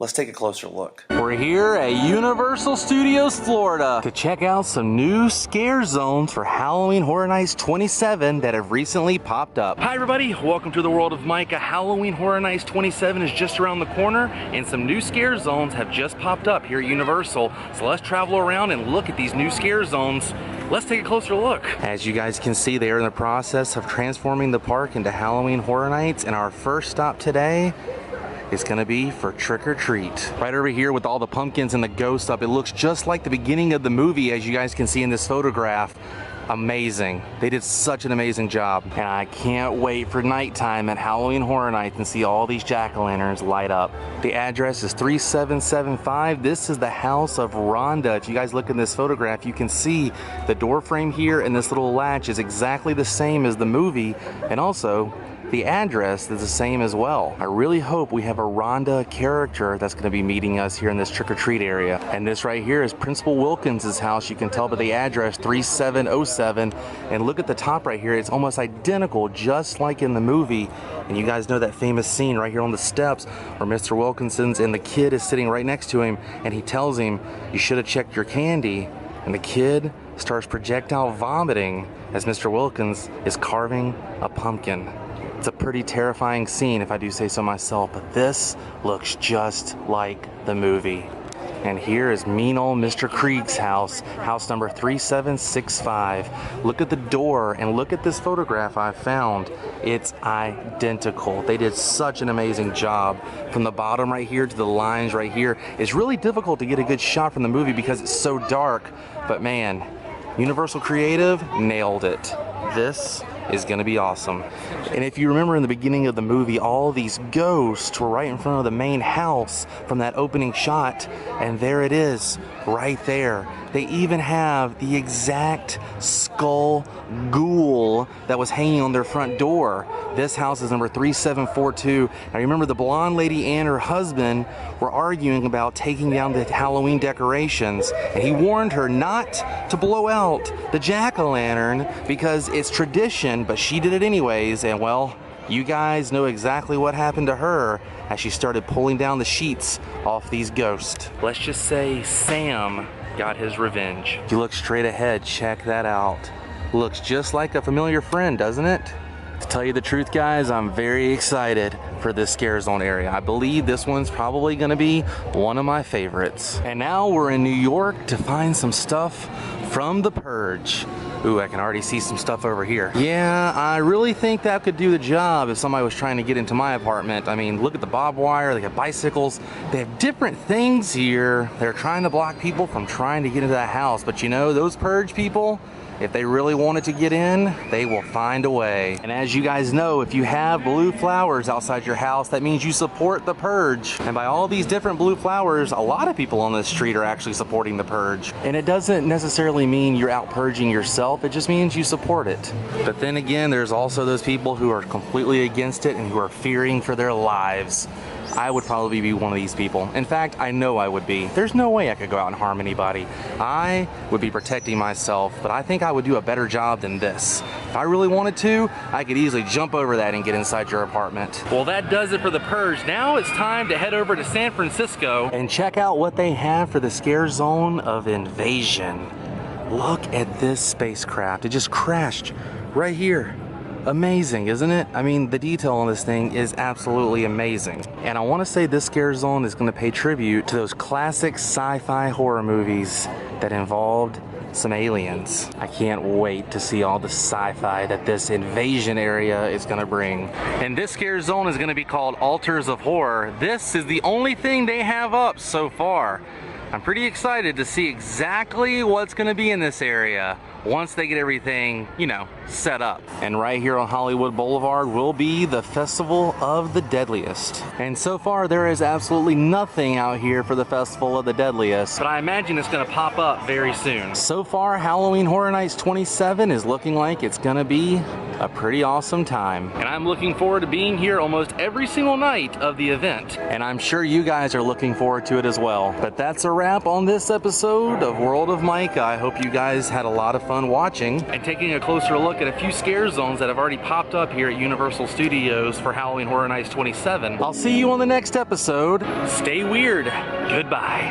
Let's take a closer look. We're here at Universal Studios, Florida to check out some new scare zones for Halloween Horror Nights 27 that have recently popped up. Hi everybody, welcome to the world of Micah. Halloween Horror Nights 27 is just around the corner and some new scare zones have just popped up here at Universal. So let's travel around and look at these new scare zones. Let's take a closer look. As you guys can see, they are in the process of transforming the park into Halloween Horror Nights, and our first stop today is gonna be for Trick or Treat. Right over here with all the pumpkins and the ghosts up, it looks just like the beginning of the movie, as you guys can see in this photograph. Amazing. They did such an amazing job. And I can't wait for nighttime at Halloween Horror Nights and see all these jack-o'-lanterns light up. The address is 3775. This is the house of Rhonda. If you guys look in this photograph, you can see the door frame here and this little latch is exactly the same as the movie, and also the address is the same as well. I really hope we have a Rhonda character that's gonna be meeting us here in this trick-or-treat area. And this right here is Principal Wilkins' house. You can tell by the address, 3707. And look at the top right here, it's almost identical, just like in the movie. And you guys know that famous scene right here on the steps where Mr. Wilkinson's and the kid is sitting right next to him, and he tells him, you should have checked your candy. And the kid starts projectile vomiting as Mr. Wilkins is carving a pumpkin. It's a pretty terrifying scene, if I do say so myself, but this looks just like the movie. And here is mean old Mr. Krieg's house, house number 3765. Look at the door and look at this photograph I found. It's identical. They did such an amazing job. From the bottom right here to the lines right here, it's really difficult to get a good shot from the movie because it's so dark, but man, Universal Creative nailed it. This is gonna be awesome. And if you remember in the beginning of the movie, all these ghosts were right in front of the main house from that opening shot, and there it is, right there. They even have the exact skull ghoul that was hanging on their front door. This house is number 3742. Now remember, the blonde lady and her husband were arguing about taking down the Halloween decorations, and he warned her not to blow out the jack-o'-lantern because it's tradition, but she did it anyways, and well, you guys know exactly what happened to her as she started pulling down the sheets off these ghosts. Let's just say Sam got his revenge. If you look straight ahead, check that out. Looks just like a familiar friend, doesn't it? To tell you the truth, guys, I'm very excited for this scare zone area. I believe this one's probably gonna be one of my favorites. And now we're in New York to find some stuff from The Purge. Ooh, I can already see some stuff over here. Yeah, I really think that could do the job if somebody was trying to get into my apartment. I mean, look at the barbed wire, they got bicycles. They have different things here. They're trying to block people from trying to get into that house. But you know, those Purge people, if they really wanted to get in, they will find a way. And as you guys know, if you have blue flowers outside your house, that means you support The Purge. And by all these different blue flowers, a lot of people on this street are actually supporting The Purge. And it doesn't necessarily mean you're out purging yourself, it just means you support it. But then again, there's also those people who are completely against it and who are fearing for their lives. I would probably be one of these people. In fact, I know I would be. There's no way I could go out and harm anybody. I would be protecting myself, but I think I would do a better job than this. If I really wanted to, I could easily jump over that and get inside your apartment. Well, that does it for The Purge. Now it's time to head over to San Francisco and check out what they have for the scare zone of Invasion. Look at this spacecraft. It just crashed right here. Amazing, isn't it? I mean, the detail on this thing is absolutely amazing. And I want to say this scare zone is going to pay tribute to those classic sci-fi horror movies that involved some aliens. I can't wait to see all the sci-fi that this invasion area is going to bring. And this scare zone is going to be called Altars of Horror. This is the only thing they have up so far. I'm pretty excited to see exactly what's going to be in this area once they get everything, you know, set up. And right here on Hollywood Boulevard will be the Festival of the Deadliest. And so far there is absolutely nothing out here for the Festival of the Deadliest, but I imagine it's gonna pop up very soon. So far, Halloween Horror Nights 27 is looking like it's gonna be a pretty awesome time. And I'm looking forward to being here almost every single night of the event. And I'm sure you guys are looking forward to it as well. But that's a wrap on this episode of World of Micah. I hope you guys had a lot of fun fun watching and taking a closer look at a few scare zones that have already popped up here at Universal Studios for Halloween Horror Nights 27. I'll see you on the next episode. Stay weird. Goodbye.